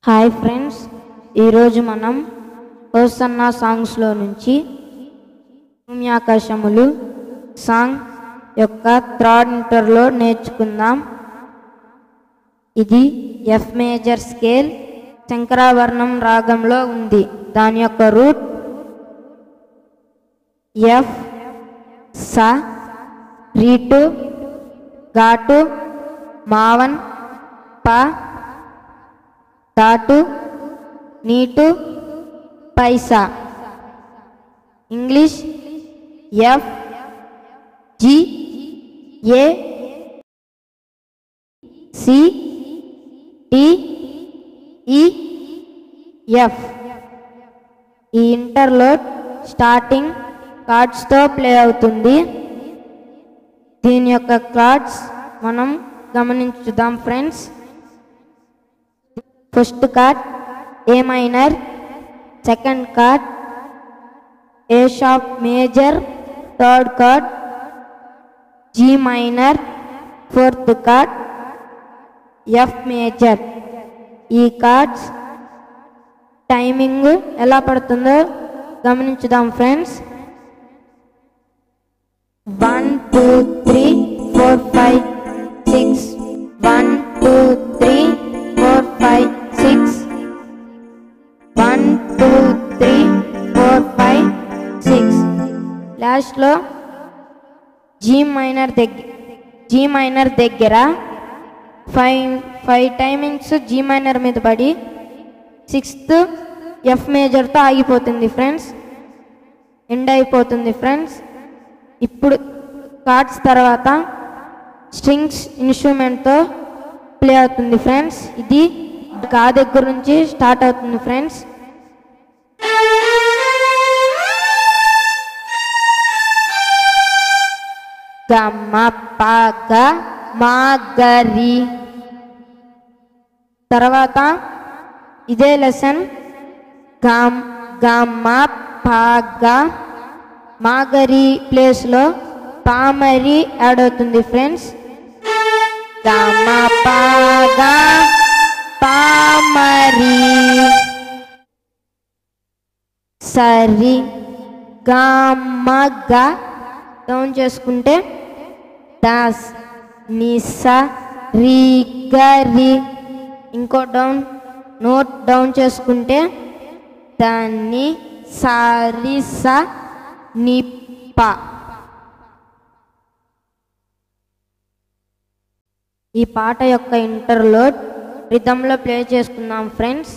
Hi friends, ఈరోజు మనం ఓసన్నా సాంగ్స్లో నుంచి భూమ్యాకాశములు సాంగ్ యొక్క థర్డ్ ఇంటర్లో నేర్చుకుందాం. ఇది ఎఫ్ మేజర్ స్కేల్ శంకరాభరణం రాగంలో ఉంది. దాని యొక్క రూట్ ఎఫ్, స, రీటు, ఘాటు, మావన్, ప, ధాటు, నీటు, పైసా. English F, G, A, C, T, E, F. ఈ ఇంటర్లోడ్ స్టార్టింగ్ కార్డ్స్తో ప్లే అవుతుంది. దీని యొక్క కార్డ్స్ మనం గమనించుదాం friends. First chord A minor, second chord A sharp major, third chord G minor, fourth chord F major. ఈ కార్డ్స్ టైమింగ్ ఎలా పడుతుందో గమనించుదాం ఫ్రెండ్స్. 1 2 3 4 5 6 1 2 3 4 5 6 1 2 3 4 5 6. లాస్ట్లో జీ మైనర్ దగ్గర 5 టైమింగ్స్ జీ మైనర్ మీద పడి 6th ఎఫ్ మేజర్తో ఆగిపోతుంది ఫ్రెండ్స్, ఎండ్ అయిపోతుంది ఫ్రెండ్స్. ఇప్పుడు కార్డ్స్ తర్వాత స్ట్రింగ్స్ ఇన్స్ట్రుమెంట్తో ప్లే అవుతుంది ఫ్రెండ్స్. ఇది గా దగ్గర నుంచి స్టార్ట్ అవుతుంది ఫ్రెండ్స్. గమ పగ మాగరి. తర్వాత ఇదే లెసన్ గమ పగ మాగరి ప్లేస్లో పామరి యాడ్ అవుతుంది ఫ్రెండ్స్. గమ పగ పామరి. సరి గమ గ డౌన్ చేసుకుంటే దాస్, నిస, రి, గరి. ఇంకో నోట్ డౌన్ చేసుకుంటే దాన్ని సారి, స, నిప్ప. ఈ పాట యొక్క ఇంటర్లోడ్ రిథంలో ప్లే చేసుకుందాం ఫ్రెండ్స్.